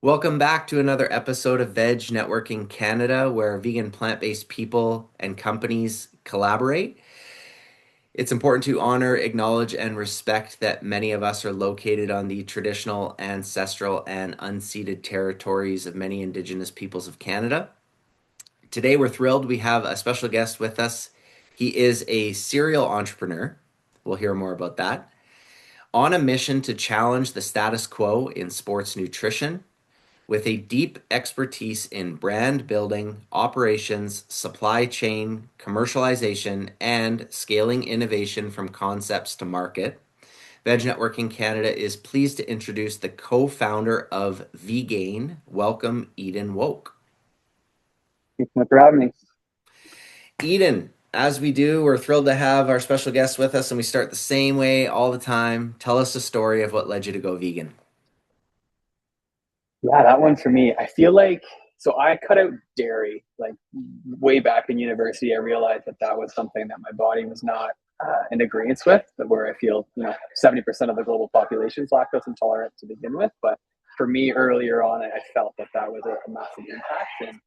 Welcome back to another episode of Veg Networking Canada, where vegan plant-based people and companies collaborate. It's important to honor, acknowledge, and respect that many of us are located on the traditional, ancestral, and unceded territories of many Indigenous peoples of Canada. Today, we're thrilled we have a special guest with us. He is a serial entrepreneur. We'll hear more about that. On a mission to challenge the status quo in sports nutrition, with a deep expertise in brand building, operations, supply chain, commercialization, and scaling innovation from concepts to market. Veg Networking Canada is pleased to introduce the co-founder of VEGAIN. Welcome, Edan Wolk. Thanks so much for having me. Eden, as we do, we're thrilled to have our special guest with us, and we start the same way all the time. Tell us the story of what led you to go vegan. Yeah, that one for me. I feel like I cut out dairy like way back in university. I realized that that was something that my body was not in agreement with. Where I feel 70% of the global population is lactose intolerant to begin with. But for me, earlier on, I felt that that was a massive impact, and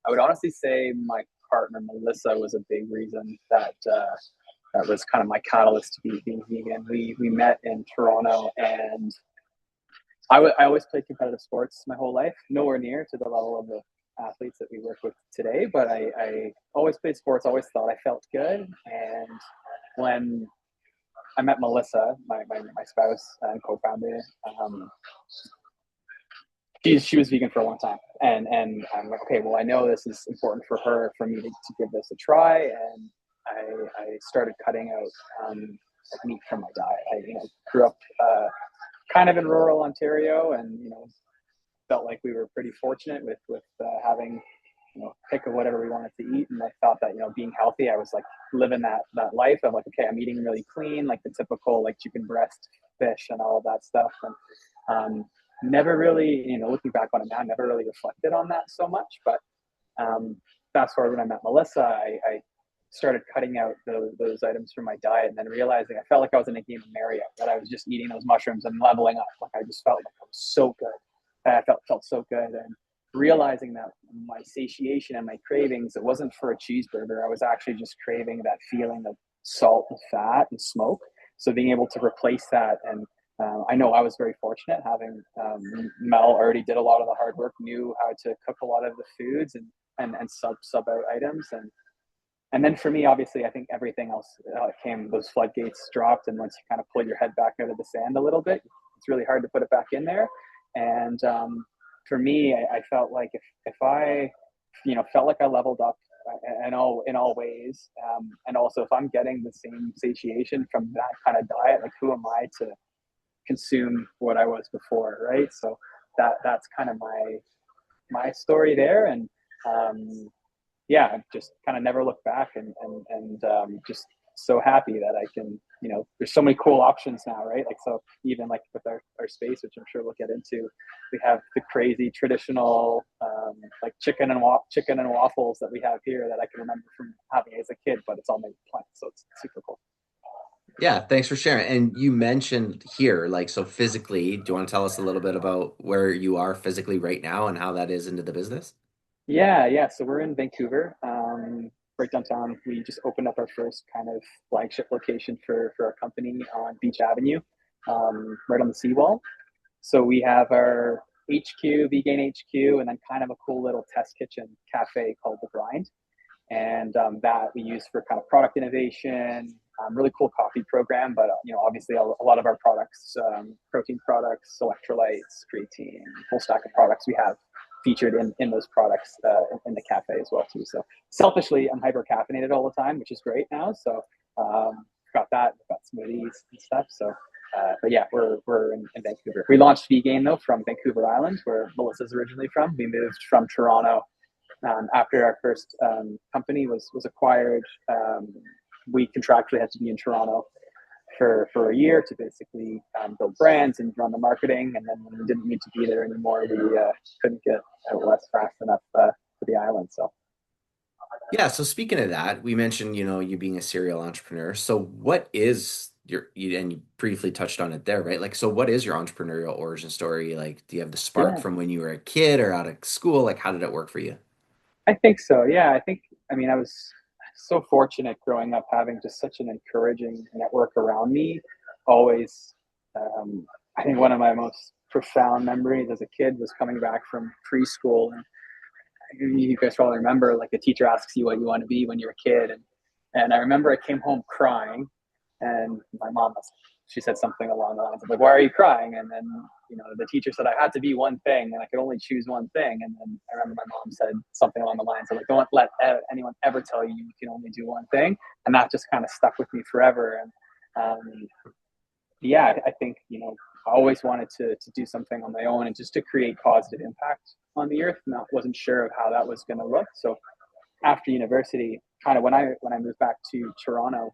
I would honestly say my partner Melissa was a big reason that that was kind of my catalyst to being vegan. We met in Toronto, and I always played competitive sports my whole life, nowhere near to the level of the athletes that we work with today. But I always played sports, always thought I felt good. And when I met Melissa, my spouse and co-founder, she was vegan for a long time. And I'm like, okay, well, I know this is important for her, for me to give this a try. And I started cutting out like meat from my diet. I grew up kind of in rural Ontario, and felt like we were pretty fortunate with having pick of whatever we wanted to eat. And I thought that being healthy, I was like living that life of like, okay, I'm eating really clean, like the typical like chicken breast, fish, and all of that stuff. And never really, looking back on it now, never really reflected on that so much. But fast forward, when I met Melissa, I started cutting out those items from my diet, and then realizing I felt like I was in a game of Mario, that I was just eating those mushrooms and leveling up. Like I just felt like I was so good. I felt so good, and realizing that my satiation and my cravings, it wasn't for a cheeseburger. I was actually just craving that feeling of salt and fat and smoke. So being able to replace that, and I know I was very fortunate having Mel already did a lot of the hard work, knew how to cook a lot of the foods and sub out items. And then for me, obviously, I think everything else came, those floodgates dropped. And once you kind of pull your head back out of the sand a little bit, it's really hard to put it back in there. And for me, I felt like if I, felt like I leveled up in all ways, and also if I'm getting the same satiation from that kind of diet, like who am I to consume what I was before, right? So that's kind of my story there. And yeah, just kind of never look back, and just so happy that I can, there's so many cool options now, right? Like, so even like with our space, which I'm sure we'll get into, we have the crazy traditional, like chicken and waffles that we have here that I can remember from having as a kid, but it's all made with plants. So it's super cool. Yeah, thanks for sharing. And you mentioned here, like, so physically, do you want to tell us a little bit about where you are physically right now and how that is into the business? Yeah. So we're in Vancouver, right downtown. We just opened up our first kind of flagship location for our company on Beach Avenue, right on the seawall. So we have our HQ, Vegan HQ, and then kind of a cool little test kitchen cafe called The Grind. And that we use for kind of product innovation, really cool coffee program. But obviously a lot of our products, protein products, electrolytes, creatine, full stack of products we have featured in those products in the cafe as well too. So selfishly, I'm hyper caffeinated all the time, which is great now. So got that, got smoothies and stuff. So but yeah, we're in Vancouver. We launched VEGAIN though from Vancouver Island, where Melissa's originally from. We moved from Toronto after our first company was acquired. We contractually had to be in Toronto for a year to basically build brands and run the marketing. And then when we didn't need to be there anymore, we couldn't get out west fast enough for the island. So Yeah, so speaking of that, we mentioned, you being a serial entrepreneur. So what is and you briefly touched on it there, right? Like, so what is your entrepreneurial origin story? Like, do you have the spark Yeah, from when you were a kid or out of school? Like, how did it work for you? I think so. Yeah, I think, I mean, I was so fortunate growing up having just such an encouraging network around me. Always, um, I think one of my most profound memories as a kid was coming back from preschool. And you guys probably remember, like, the teacher asks you what you want to be when you're a kid. And I remember I came home crying, and my mom was, she said something along the lines of, like, why are you crying? And then, the teacher said I had to be one thing and I could only choose one thing. And then I remember my mom said something along the lines of, like, don't let anyone ever tell you you can only do one thing. And that just kind of stuck with me forever. And yeah, I think, I always wanted to do something on my own and just to create positive impact on the earth. And I wasn't sure of how that was going to look. So after university, kind of when I moved back to Toronto,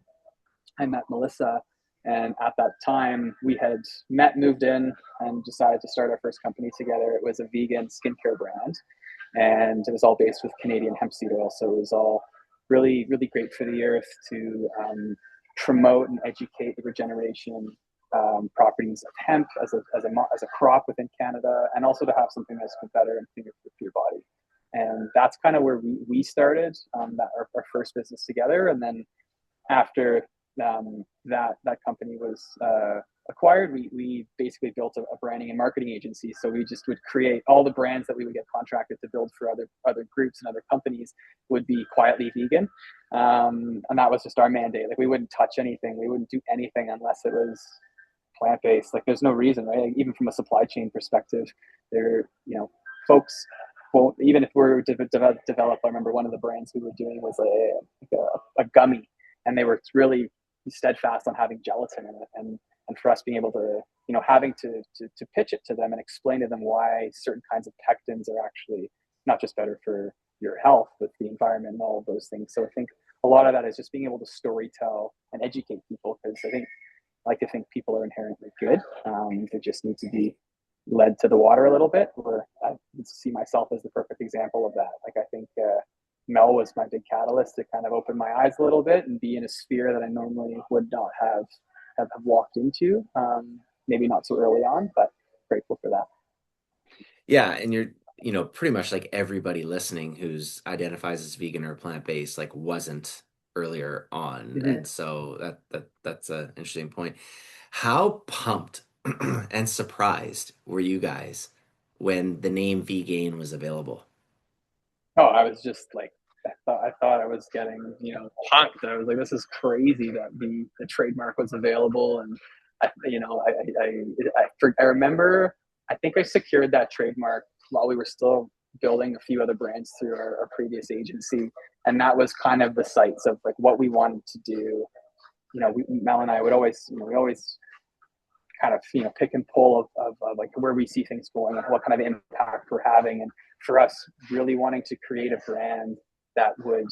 I met Melissa, and at that time we had met, moved in, and decided to start our first company together. It was a vegan skincare brand, and it was all based with Canadian hemp seed oil. So it was all really, really great for the earth to promote and educate the regeneration properties of hemp as a crop within Canada, and also to have something that's better and cleaner for your body. And that's kind of where we started our first business together. And then after that company was acquired, we basically built a branding and marketing agency. So we just would create all the brands that we would get contracted to build for other groups and other companies would be quietly vegan, and that was just our mandate. Like, we wouldn't touch anything, we wouldn't do anything unless it was plant based. Like, there's no reason, right? Like, even from a supply chain perspective, there, folks won't, even if we're develop. I remember one of the brands we were doing was a gummy, and they were really steadfast on having gelatin in it. And for us being able to, having to pitch it to them and explain to them why certain kinds of pectins are actually not just better for your health, but the environment and all of those things. So I think a lot of that is just being able to story tell and educate people, because I like to think people are inherently good. They just need to be led to the water a little bit. Where I see myself as the perfect example of that. Like, I think Mel was my big catalyst to kind of open my eyes a little bit and be in a sphere that I normally would not have walked into. Maybe not so early on, but grateful for that. Yeah, and you're, pretty much like everybody listening who's identifies as vegan or plant-based, like wasn't earlier on. Mm-hmm. And so that's an interesting point. How pumped and surprised were you guys when the name VEGAIN was available? Oh, I was just like, I thought I was getting, punked. I was like, this is crazy that the trademark was available. And I remember, I think I secured that trademark while we were still building a few other brands through our previous agency. And that was kind of the sights of, like, what we wanted to do. Mel and I would always, we always kind of, pick and pull of like where we see things going and what kind of impact we're having. And for us, really wanting to create a brand that would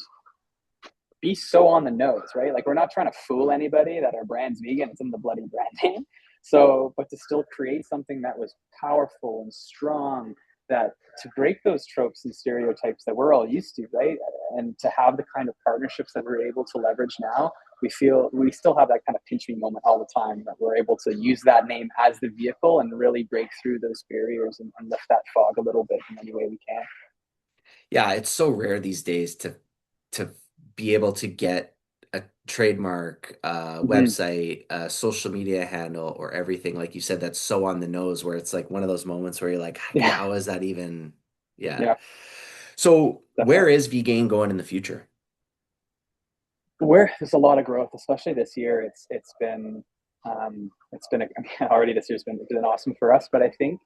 be so on the nose, right? Like, we're not trying to fool anybody that our brand's vegan. It's in the bloody brand name. So, but to still create something that was powerful and strong, that to break those tropes and stereotypes that we're all used to, right? And to have the kind of partnerships that we're able to leverage now, we feel we still have that kind of pinch me moment all the time, that we're able to use that name as the vehicle and really break through those barriers and lift that fog a little bit in any way we can. Yeah, it's so rare these days to be able to get a trademark, Mm-hmm. website, social media handle, or everything like you said that's so on the nose where it's like one of those moments where you're like, Yeah, how is that even? Yeah. yeah, So where definitely. is VGain going in the future? Where there's a lot of growth, especially this year. It's been I mean, already this year's been awesome for us. But I think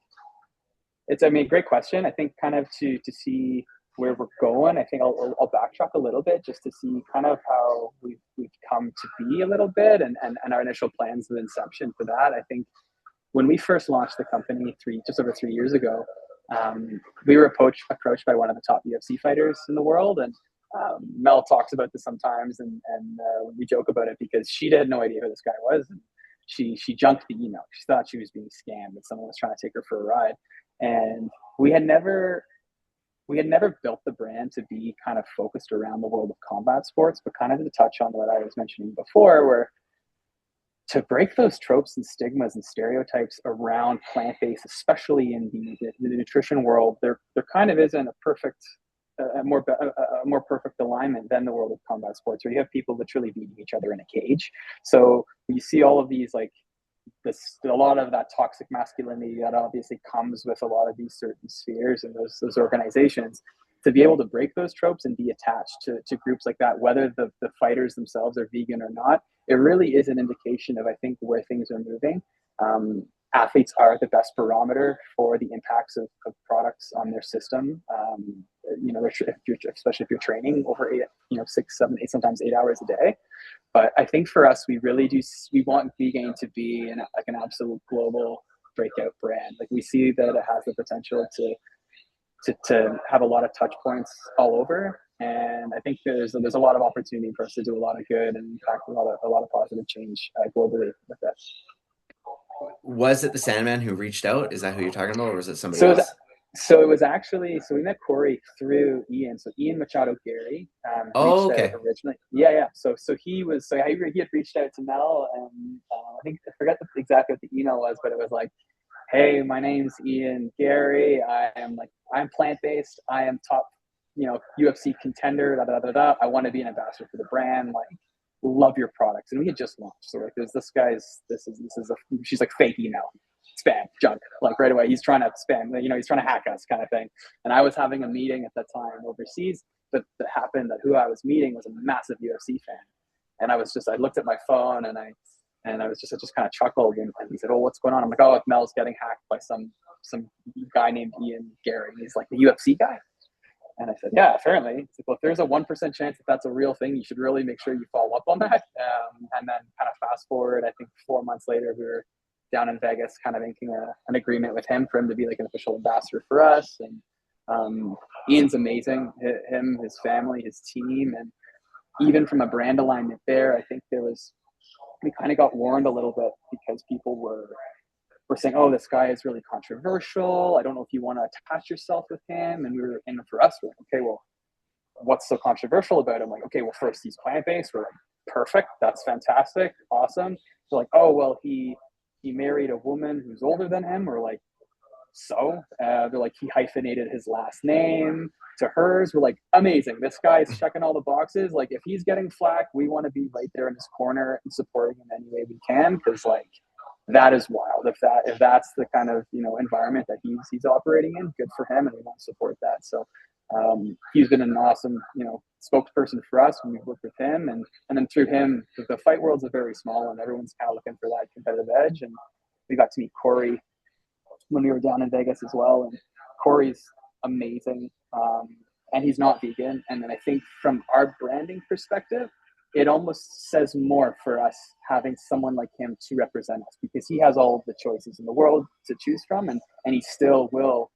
it's, I mean, great question. I think kind of to see where we're going. I think I'll backtrack a little bit just to see kind of how we've come to be a little bit, and our initial plans of inception for that. I think when we first launched the company just over 3 years ago, we were approached by one of the top UFC fighters in the world. And Mel talks about this sometimes, and we joke about it because she had no idea who this guy was. And she junked the email. She thought she was being scammed, that someone was trying to take her for a ride. And we had never we had never built the brand to be kind of focused around the world of combat sports, but kind of to touch on what I was mentioning before, where to break those tropes and stigmas and stereotypes around plant-based, especially in the nutrition world, there kind of isn't a more perfect alignment than the world of combat sports, where you have people literally beating each other in a cage. So you see all of these like a lot of that toxic masculinity that obviously comes with a lot of these certain spheres and those organizations. To be able to break those tropes and be attached to groups like that, whether the fighters themselves are vegan or not, it really is an indication of, I think, where things are moving. Athletes are the best barometer for the impacts of products on their system. Especially if you're training over 6, 7, 8, sometimes 8 hours a day. But I think for us, we really do. We want VEGAIN to be an absolute global breakout brand. Like, we see that it has the potential to have a lot of touch points all over, and I think there's a lot of opportunity for us to do a lot of good and impact a lot of positive change globally with that. Was it the Sandman who reached out? Is that who you're talking about, or was it somebody So else? so it was actually, so we met Corey through Ian. So Ian Machado Gary Oh, reached out okay. originally. Yeah. So he had reached out to Mel, and I think I forgot exactly what the email was, but it was like, hey, my name's Ian Gary. I'm plant based. I am top, UFC contender. Da da da da. I want to be an ambassador for the brand. Like, love your products. And we had just launched. So like, there's this guy's. She's like fake email, spam, junk. Like right away, he's trying to spam. He's trying to hack us, kind of thing. And I was having a meeting at that time overseas that happened. That who I was meeting was a massive UFC fan, and I looked at my phone and I just kind of chuckled, and he said, "Oh, what's going on?" I'm like, "Oh, Mel's getting hacked by some guy named Ian Gary." He's like, "The UFC guy?" And I said, "Yeah, apparently." He's like, "Well, if there's a 1% chance that that's a real thing, you should really make sure you follow up on that." And then kind of fast forward, I think 4 months later, we were down in Vegas, kind of making an agreement with him for him to be like an official ambassador for us. And Ian's amazing. Him, his family, his team, and even from a brand alignment there, I think we kind of got warned a little bit because people were saying, "Oh, this guy is really controversial. I don't know if you want to attach yourself with him." And for us, we're like, "Okay, well, what's so controversial about him?" Like, "Okay, well, first, he's plant based." We're like, "Perfect, that's fantastic, awesome." They're like, "Oh, well, he married a woman who's older than him." We're like, "So?" They're like, "He hyphenated his last name to hers." We're like, "Amazing, this guy's checking all the boxes. Like, if he's getting flack, we want to be right there in his corner and supporting him any way we can, because like, that is wild. If that's the kind of environment that he's operating in, good for him, and we want to support that." So he's been an awesome spokesperson for us when we've worked with him, and then through him, the fight world's a very small one. Everyone's kind of looking for that competitive edge, and we got to meet Corey when we were down in Vegas as well. And Corey's amazing, and he's not vegan. And then I think from our branding perspective, it almost says more for us having someone like him to represent us, because he has all of the choices in the world to choose from, and he still will,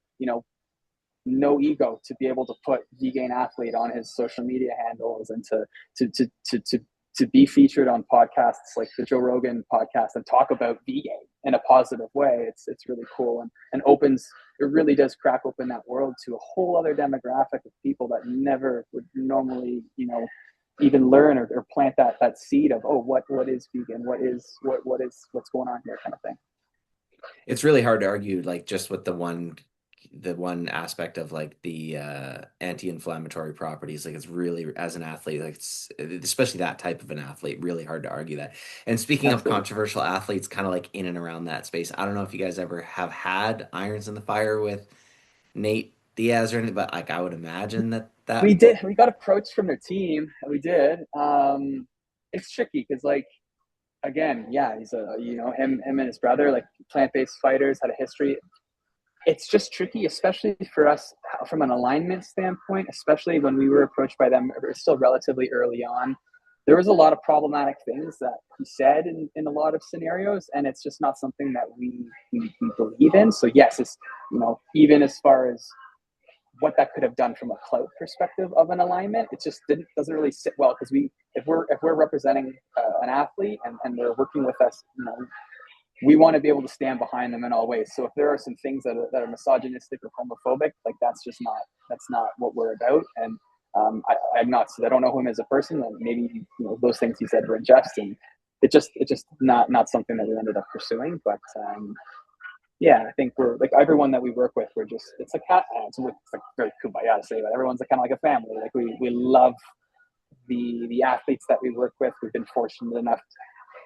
no ego, to be able to put VEGAIN athlete on his social media handles, and to be featured on podcasts like the Joe Rogan podcast and talk about VEGAIN in a positive way. It's really cool, and it really does crack open that world to a whole other demographic of people that never would normally, even learn or plant that seed of, oh, what is vegan? What's going on here, kind of thing. It's really hard to argue, like, just with the one aspect of like the anti-inflammatory properties. Like, it's really, as an athlete, like, it's especially that type of an athlete, really hard to argue that. And speaking of Absolutely. controversial athletes, kind of like in and around that space, I don't know if you guys ever have had irons in the fire with Nate Diaz or anything, but like, I would imagine We that did. We got approached from their team. We did. It's tricky because, like, again, yeah, he's him and his brother, like, plant-based fighters, had a history. It's just tricky, especially for us from an alignment standpoint, especially when we were approached by them. It was still relatively early on. There was a lot of problematic things that he said in a lot of scenarios, and it's just not something that we believe in. So yes, it's even as far as what that could have done from a clout perspective of an alignment, it just doesn't really sit well, because if we're representing an athlete, and they're working with us, we want to be able to stand behind them in all ways. So if there are some things that are misogynistic or homophobic, like, that's not what we're about. And I don't know him as a person, and maybe those things he said were in jest, and it just not something that we ended up pursuing. But yeah, I think we're like everyone that we work with, we're just it's like it's like very kumbaya to say, but everyone's like kind of like a family. Like we love the athletes that we work with. We've been fortunate enough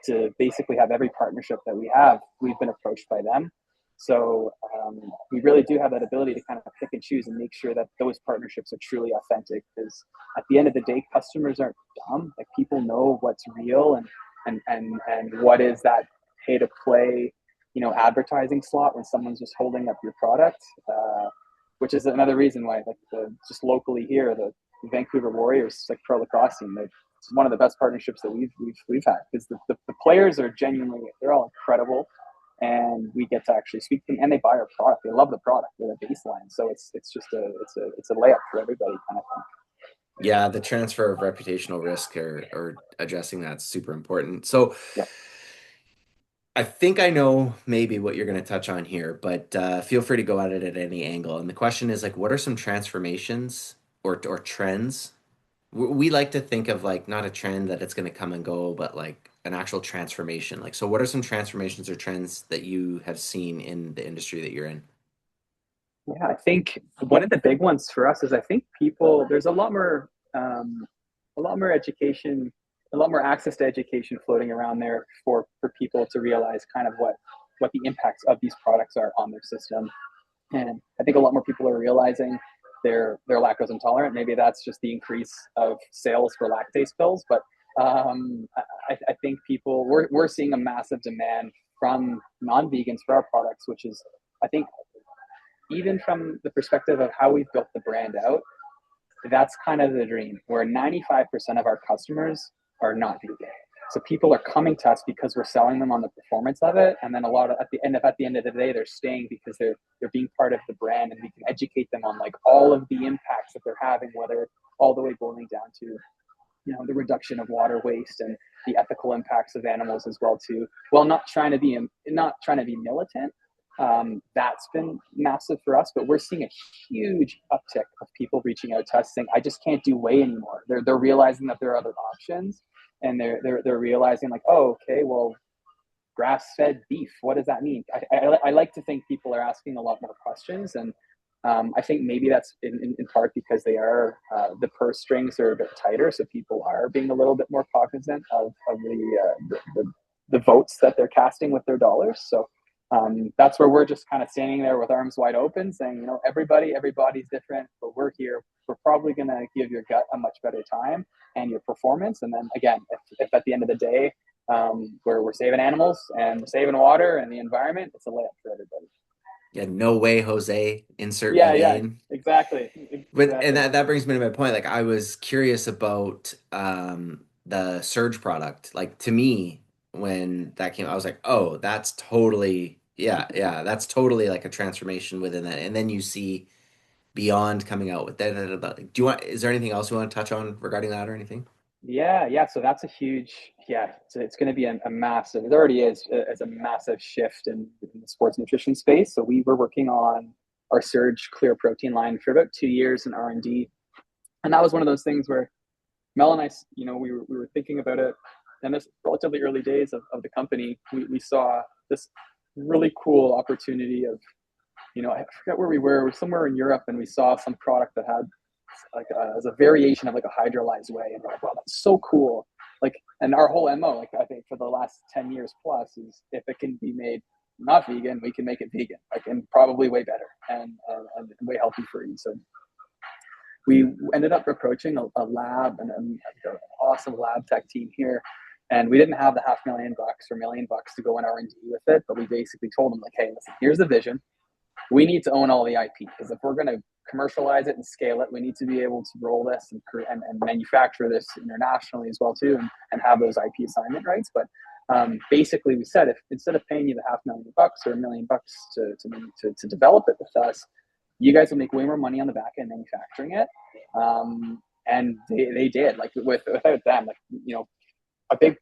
to basically have every partnership that we have, we've been approached by them. So we really do have that ability to kind of pick and choose and make sure that those partnerships are truly authentic. Because at the end of the day, customers aren't dumb. Like people know what's real and what is that pay to play, advertising slot when someone's just holding up your product. Which is another reason why, like just locally here, the Vancouver Warriors, like pro lacrosse team, it's one of the best partnerships that we've had because the players are genuinely they're all incredible, and we get to actually speak to them and they buy our product. They love the product. They're the baseline, so it's just a layup for everybody kind of thing. Yeah, the transfer of reputational risk or addressing that's super important. So Yeah. I think I know maybe what you're going to touch on here, but feel free to go at it at any angle. And the question is like, what are some transformations or trends? We like to think of like not a trend that it's going to come and go, but like an actual transformation. Like, so what are some transformations or trends that you have seen in the industry that you're in? Yeah, I think one of the big ones for us is I think people there's a lot more education, a lot more access to education floating around there for people to realize kind of what the impacts of these products are on their system. And I think a lot more people are realizing they're lactose intolerant. Maybe that's just the increase of sales for lactase pills, but I think we're seeing a massive demand from non-vegans for our products, which is I think even from the perspective of how we've built the brand out, that's kind of the dream where 95% of our customers are not vegan. So people are coming to us because we're selling them on the performance of it, and then a lot of at the end of the day, they're staying because they're being part of the brand, and we can educate them on like all of the impacts that they're having, whether all the way boiling down to the reduction of water waste and the ethical impacts of animals as well too. Well, not trying to be militant. That's been massive for us, but we're seeing a huge uptick of people reaching out to us saying, "I just can't do whey anymore." They're realizing that there are other options, and they're realizing like, "Oh, okay, well, grass-fed beef. What does that mean?" I like to think people are asking a lot more questions, and I think maybe that's in part because the purse strings are a bit tighter, so people are being a little bit more cognizant of the votes that they're casting with their dollars. So that's where we're just kind of standing there with arms wide open, saying, everybody's different, but we're here. We're probably going to give your gut a much better time and your performance. And then again, if at the end of the day we're saving animals and we're saving water and the environment, it's a layup for everybody. Yeah, no way, Jose, insert Yeah, vegan. exactly, But and exactly. that brings me to my point. Like I was curious about the Surge product. Like to me, when that came, I was like, oh, that's totally yeah, that's totally like a transformation within that. And then you see Beyond coming out with that. Do you want? Is there anything else you want to touch on regarding that or anything? Yeah. So that's a huge, yeah. So it's going to be a massive. It already is. It's a massive shift in the sports nutrition space. So we were working on our Surge Clear Protein line for about 2 years in R&D, and that was one of those things where Mel and I, we were thinking about it, and this relatively early days of the company, we saw this really cool opportunity of, I forget where we were somewhere in Europe, and we saw some product that had like as a variation of like a hydrolyzed whey, and we're like, wow, that's so cool. Like, and our whole mo, like I think for the last 10 years plus, is if it can be made not vegan, we can make it vegan, like, and probably way better and way healthy for you. So we ended up approaching a lab and an awesome lab tech team here, and we didn't have the $500,000 or $1 million to go in R&D with it, but we basically told them like, hey, listen, here's the vision. We need to own all the IP, because if we're going to commercialize it and scale it, we need to be able to roll this and manufacture this internationally as well too, and have those IP assignment rights. But basically, we said, if instead of paying you the $500,000 or $1 million to develop it with us, you guys will make way more money on the back end manufacturing it. And they did, like, without them, like, a big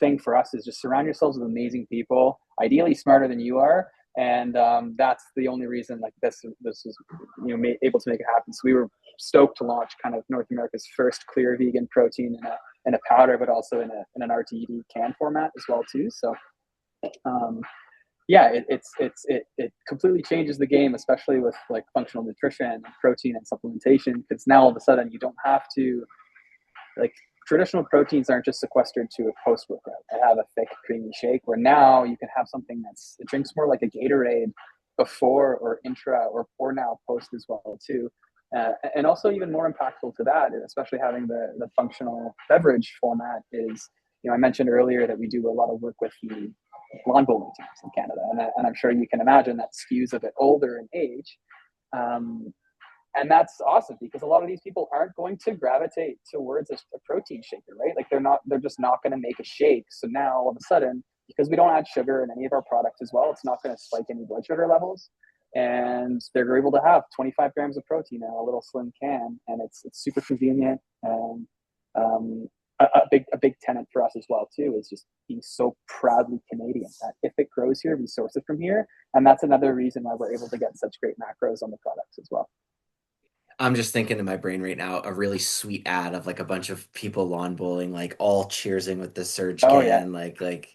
thing for us is just surround yourselves with amazing people, ideally smarter than you are. And that's the only reason like this is able to make it happen. So we were stoked to launch kind of North America's first clear vegan protein in a powder, but also in an RTD can format as well too. So um, yeah, it completely changes the game, especially with like functional nutrition, protein, and supplementation. Because now all of a sudden you don't have to like traditional proteins aren't just sequestered to a post workout. I have a thick creamy shake where now you can have something that's it drinks more like a Gatorade before or intra or now post as well too. And also even more impactful to that, especially having the functional beverage format is, I mentioned earlier that we do a lot of work with the lawn bowling teams in Canada, and I'm sure you can imagine that skews a bit older in age. Um, and that's awesome because a lot of these people aren't going to gravitate towards a protein shaker, right? Like they're just not going to make a shake. So now all of a sudden, because we don't add sugar in any of our products as well, it's not going to spike any blood sugar levels. And they're able to have 25 grams of protein in a little slim can, and it's super convenient. And um, a big tenet for us as well too is just being so proudly Canadian that if it grows here, we source it from here, and that's another reason why we're able to get such great macros on the products as well. I'm just thinking in my brain right now a really sweet ad of like a bunch of people lawn bowling, like all cheersing with the surge Oh yeah. can,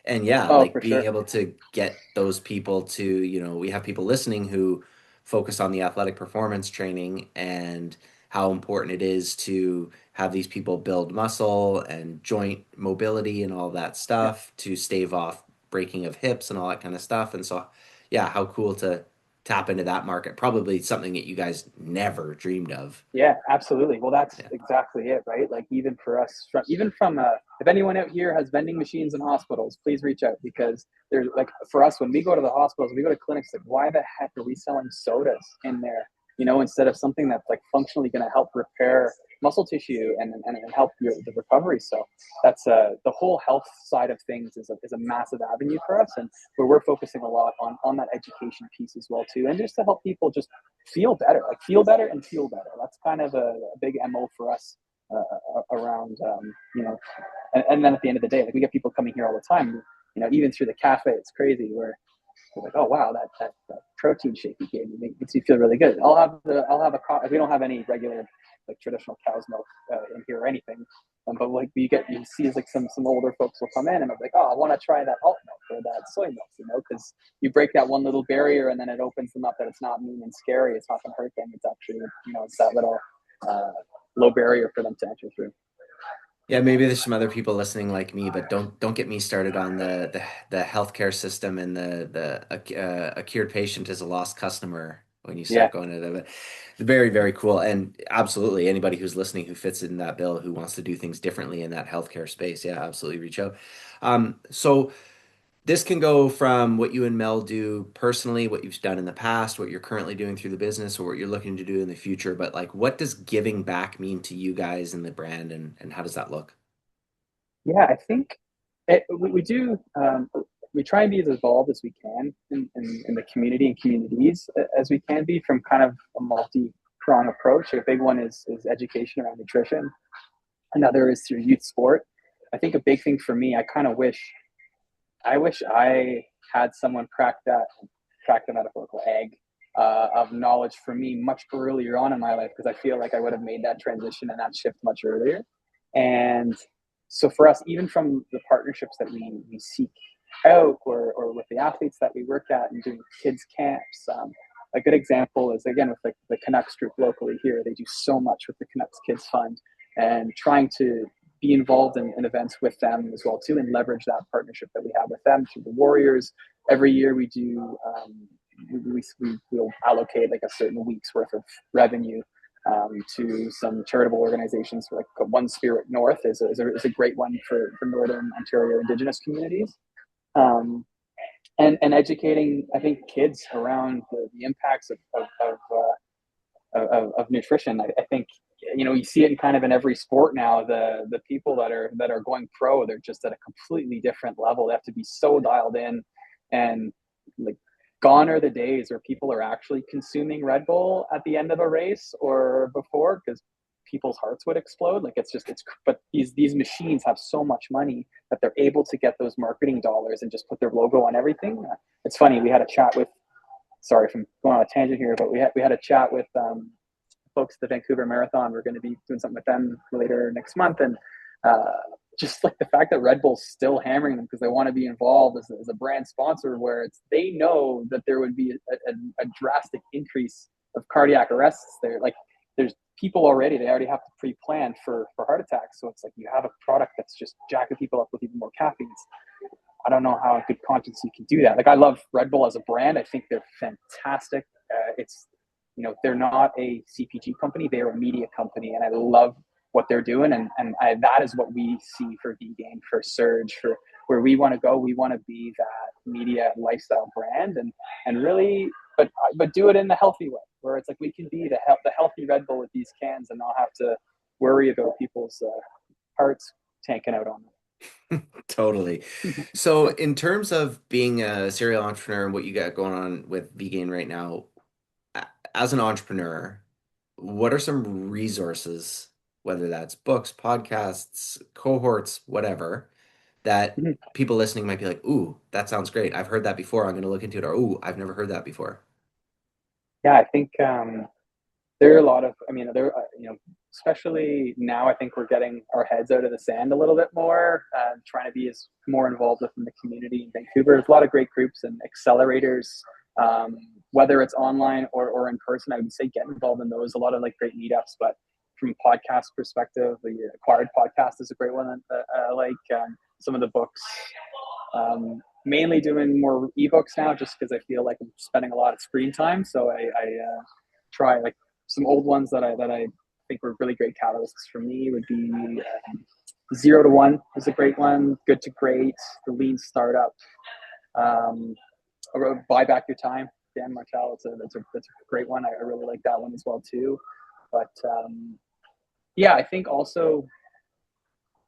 and yeah, Oh, like for being sure. able to get those people to, we have people listening who focus on the athletic performance training and how important it is to have these people build muscle and joint mobility and all that Yeah. stuff to stave off breaking of hips and all that kind of stuff. And so, yeah, how cool to tap into that market. Probably something that you guys never dreamed of. Yeah, absolutely. Well, that's Yeah. exactly it, right? Like even for us, from if anyone out here has vending machines in hospitals, please reach out because there's like for us when we go to the hospitals, we go to clinics. Like, why the heck are we selling sodas in there? Instead of something that's like functionally going to help repair muscle tissue and help the recovery. So that's the whole health side of things is a massive avenue for us, and where we're focusing a lot on that education piece as well too, and just to help people just feel better and feel better. That's kind of a big mo for us around and then at the end of the day, like we get people coming here all the time, even through the cafe. It's crazy where they're like, oh wow, that protein shake you gave me makes you feel really good. I'll have a we don't have any regular like traditional cow's milk in here or anything. But like you see like some older folks will come in and they're like, oh, I want to try that alt milk or that soy milk, because you break that one little barrier and then it opens them up that it's not mean and scary. It's not going to hurt them. It's actually, it's that little uh, low barrier for them to enter through. Yeah, maybe there's some other people listening like me, but don't get me started on the healthcare system and a cured patient is a lost customer when you Yeah. start going to the very, very cool. And absolutely anybody who's listening who fits in that bill who wants to do things differently in that healthcare space, yeah, absolutely reach out. So this can go from what you and Mel do personally, what you've done in the past, what you're currently doing through the business, or what you're looking to do in the future. But like, what does giving back mean to you guys and the brand, and how does that look? Yeah, I think we do. We try and be as involved as we can in the community and communities as we can be from kind of a multi-prong approach. A big one is education around nutrition. Another is through youth sport. I think a big thing for me, I wish I had someone crack the metaphorical egg of knowledge for me much earlier on in my life, because I feel like I would have made that transition and that shift much earlier. And so for us, even from the partnerships that we seek out, or with the athletes that we work at and doing kids camps, a good example is again with the Canucks group locally here. They do so much with the Canucks Kids Fund and trying to be involved in events with them as well too, and leverage that partnership that we have with them through the Warriors. Every year we do we'll allocate like a certain week's worth of revenue to some charitable organizations. Like One Spirit North is a great one for Northern Ontario Indigenous communities. Um, and educating, I think, kids around the impacts of nutrition. I think you see it in kind of in every sport now. The people that are going pro, they're just at a completely different level. They have to be so dialed in, and like gone are the days where people are actually consuming Red Bull at the end of a race or before, because people's hearts would explode. Like it's but these machines have so much money that they're able to get those marketing dollars and just put their logo on everything. It's funny, we had a chat with, sorry if I'm going on a tangent here, but we had a chat with folks at the Vancouver Marathon. We're going to be doing something with them later next month, and uh, just like the fact that Red Bull's still hammering them because they want to be involved as a brand sponsor, where it's they know that there would be a drastic increase of cardiac arrests there. Like there's people already, they already have to pre-plan for heart attacks. So it's like you have a product that's just jacking people up with even more caffeine. I don't know how in good conscience you can do that. Like I love Red Bull as a brand. I think they're fantastic. It's they're not a CPG company; they're a media company, and I love what they're doing. That is what we see for VEGAIN, for Surge, for where we want to go. We want to be that media lifestyle brand, and really, but do it in the healthy way, where it's like we can be the healthy Red Bull with these cans and not have to worry about people's hearts tanking out on Totally. them. So, in terms of being a serial entrepreneur and what you got going on with Vegan right now, as an entrepreneur, what are some resources, whether that's books, podcasts, cohorts, whatever, that people listening might be like, "Ooh, that sounds great. I've heard that before. I'm going to look into it." Or, "Ooh, I've never heard that before." Yeah, I think there are a lot of, I mean, especially now, I think we're getting our heads out of the sand a little bit more, trying to be as more involved within the community in Vancouver. There's a lot of great groups and accelerators, whether it's online or in person. I would say get involved in those. A lot of like great meetups, but from a podcast perspective, the Acquired podcast is a great one. I like some of the books. Mainly doing more ebooks now, just because I feel like I'm spending a lot of screen time. So I try like some old ones that I think were really great catalysts for me would be 0 to 1 is a great one. Good to Great, The Lean Startup, um, Buy Back Your Time. Dan Martell, that's a great one. I really like that one as well too. But yeah, I think also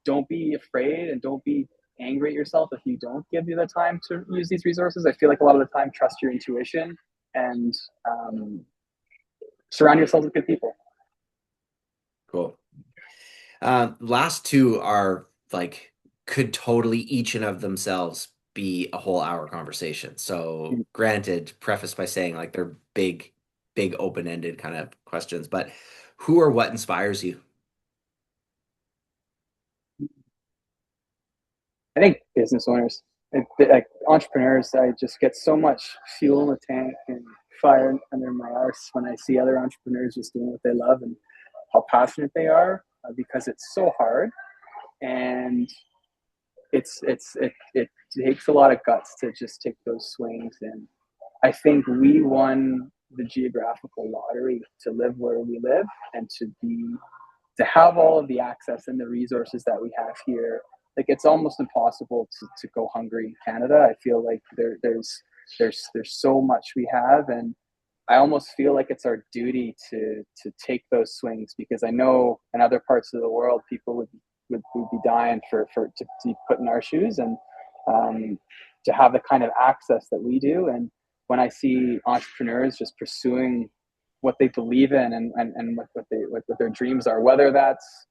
don't be afraid and don't be angry at yourself if you don't give you the time to use these resources. I feel like a lot of the time, trust your intuition and surround yourself with good people. Cool. Last two are like could totally each and of themselves be a whole hour conversation. So, granted, preface by saying like they're big open-ended kind of questions, but who or what inspires you? I think business owners, like entrepreneurs, I just get so much fuel in the tank and fire under my arse when I see other entrepreneurs just doing what they love and how passionate they are, because it's so hard and it takes a lot of guts to just take those swings. And I think we won the geographical lottery to live where we live and to have all of the access and the resources that we have here. Like it's almost impossible to go hungry in Canada. I feel like there's so much we have, and I almost feel like it's our duty to take those swings, because I know in other parts of the world people would be dying to be put in our shoes, and to have the kind of access that we do. And when I see entrepreneurs just pursuing what they believe in, and what their dreams are, whether that's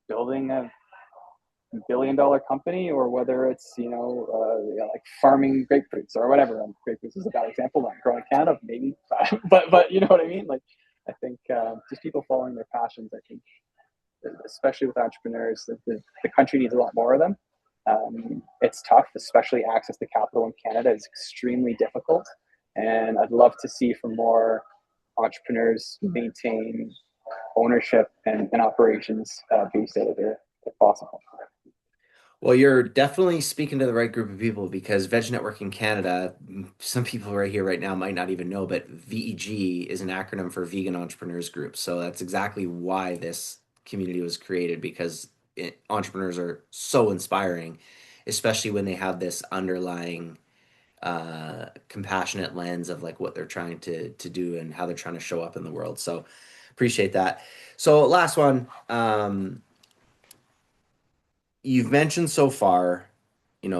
building a $1 billion company, or whether it's like farming grapefruits or whatever. And grapefruits is a bad example. Like growing in Canada, maybe, but you know what I mean. Like I think just people following their passions. I think especially with entrepreneurs, the country needs a lot more of them. It's tough, especially access to capital in Canada is extremely difficult. And I'd love to see for more entrepreneurs maintain ownership and operations based out of there if possible. Well, you're definitely speaking to the right group of people because Veg Network in Canada, some people right here right now might not even know, but VEG is an acronym for Vegan Entrepreneurs Group. So that's exactly why this community was created because entrepreneurs are so inspiring, especially when they have this underlying compassionate lens of like what they're trying to do and how they're trying to show up in the world. So appreciate that. So last one. You've mentioned so far,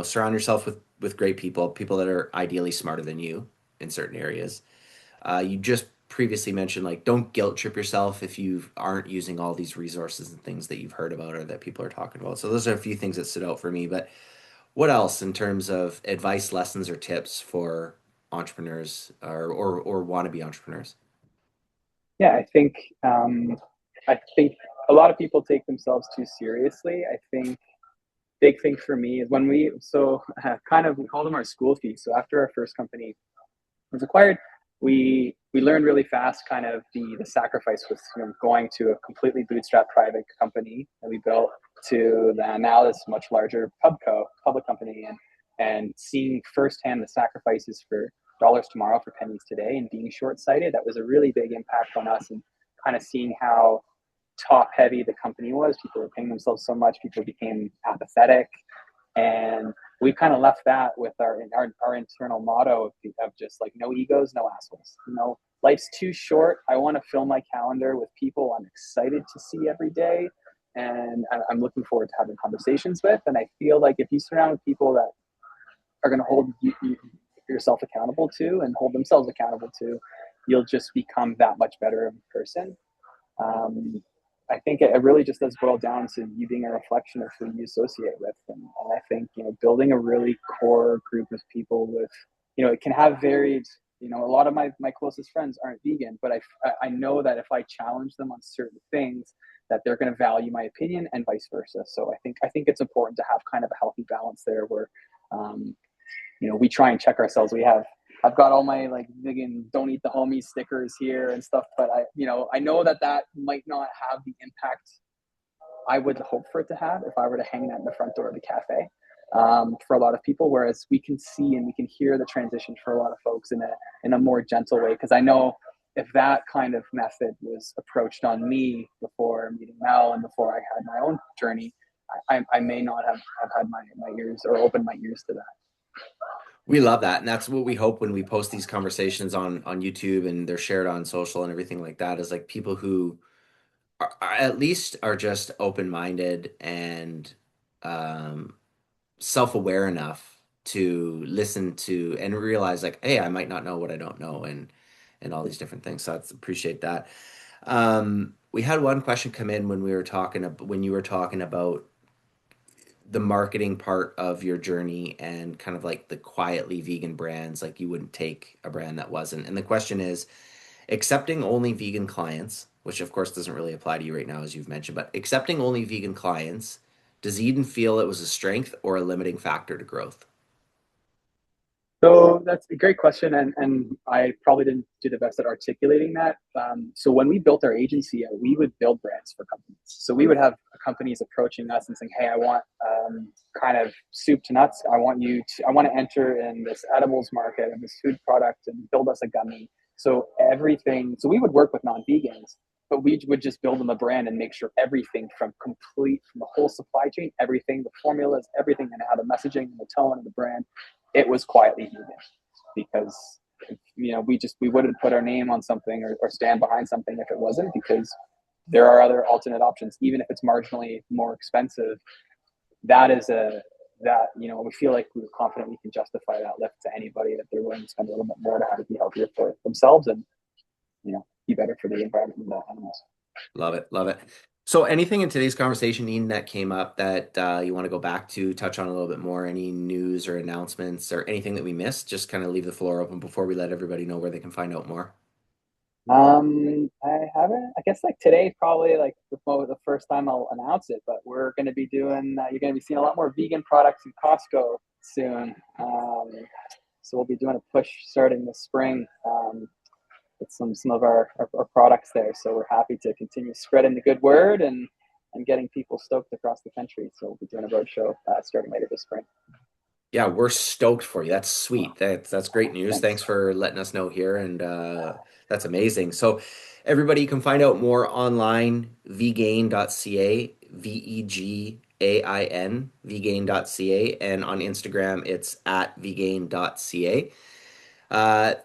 surround yourself with great people, people that are ideally smarter than you in certain areas. You just previously mentioned like don't guilt trip yourself if you aren't using all these resources and things that you've heard about or that people are talking about. So those are a few things that stood out for me. But what else in terms of advice, lessons, or tips for entrepreneurs or wannabe entrepreneurs? Yeah, I think a lot of people take themselves too seriously. I think big thing for me is when kind of we call them our school fees. So after our first company was acquired, we learned really fast kind of the sacrifice with going to a completely bootstrapped private company that we built to now this much larger public company, and seeing firsthand the sacrifices for dollars tomorrow for pennies today and being short-sighted. That was a really big impact on us, and kind of seeing how top heavy the company was. People were paying themselves so much, people became apathetic, and we kind of left that with our internal motto of just like no egos, no assholes. Life's too short. I want to fill my calendar with people I'm excited to see every day, and I'm looking forward to having conversations with. And I feel like if you surround with people that are going to hold yourself accountable to and hold themselves accountable to, you'll just become that much better of a person. I think it really just does boil down to you being a reflection of who you associate with. And I think, building a really core group of people with, it can have varied, a lot of my closest friends aren't vegan, but I know that if I challenge them on certain things, that they're going to value my opinion and vice versa. So I think it's important to have kind of a healthy balance there where, we try and check ourselves. I've got all my like vegan don't eat the homies stickers here and stuff, but I know that might not have the impact I would hope for it to have if I were to hang that in the front door of the cafe, for a lot of people. Whereas we can see and we can hear the transition for a lot of folks in a more gentle way. Because I know if that kind of method was approached on me before meeting Mel and before I had my own journey, I may not have had my ears or opened my ears to that. We love that, and that's what we hope when we post these conversations on YouTube and they're shared on social and everything like that, is like people who at least are just open-minded and um, self-aware enough to listen to and realize like, hey, I might not know what I don't know, and all these different things. So I appreciate that. We had one question come in when when you were talking about the marketing part of your journey and kind of like the quietly vegan brands, like you wouldn't take a brand that wasn't. And the question is, accepting only vegan clients, which of course doesn't really apply to you right now, as you've mentioned, but accepting only vegan clients, does Eden feel it was a strength or a limiting factor to growth? So that's a great question, and I probably didn't do the best at articulating that. So when we built our agency, we would build brands for companies. So we would have companies approaching us and saying, "Hey, I want kind of soup to nuts. I want to enter in this edibles market and this food product and build us a gummy." So everything. So we would work with non-vegans, but we would just build them a brand and make sure everything from the whole supply chain, everything, the formulas, everything, and how the messaging and the tone of the brand, it was quietly vegan. Because we wouldn't put our name on something or stand behind something if it wasn't, because there are other alternate options, even if it's marginally more expensive. That is we feel like we're confident we can justify that lift to anybody, that they're willing to spend a little bit more to have it be healthier for themselves and be better for the environment and the animals. Love it. Love it. So, anything in today's conversation, Ian, that came up that you want to go back to, touch on a little bit more? Any news or announcements or anything that we missed? Just kind of leave the floor open before we let everybody know where they can find out more. I haven't. I guess like today, probably like the first time I'll announce it. But we're going to be doing. You're going to be seeing a lot more vegan products in Costco soon. So we'll be doing a push starting this spring. With some of our products there. So we're happy to continue spreading the good word and getting people stoked across the country. So we'll be doing a roadshow starting later this spring. Yeah, we're stoked for you. That's sweet. That's great news. Thanks Thanks. for letting us know here, and that's amazing. So, everybody, you can find out more online, vegain.ca, VEGAIN, vegain.ca, and on Instagram, it's at vegain.ca.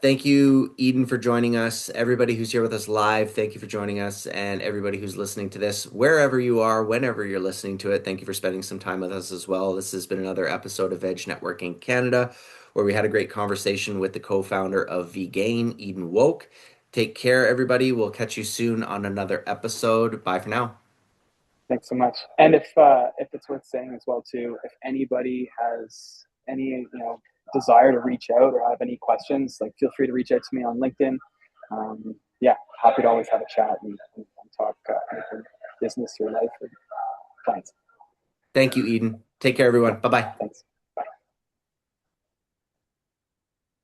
Thank you, Eden, for joining us. Everybody who's here with us live, thank you for joining us. And everybody who's listening to this, wherever you are, whenever you're listening to it, thank you for spending some time with us as well. This has been another episode of Veg Networking Canada, where we had a great conversation with the co-founder of VEGAIN, Edan Wolk. Take care, everybody. We'll catch you soon on another episode. Bye for now. Thanks so much. And if it's worth saying as well too, if anybody has any desire to reach out or have any questions, like feel free to reach out to me on LinkedIn. Yeah, happy to always have a chat and talk anything. business or life or plans. Thank you, Eden. Take care, Yeah, everyone. Bye bye. thanks.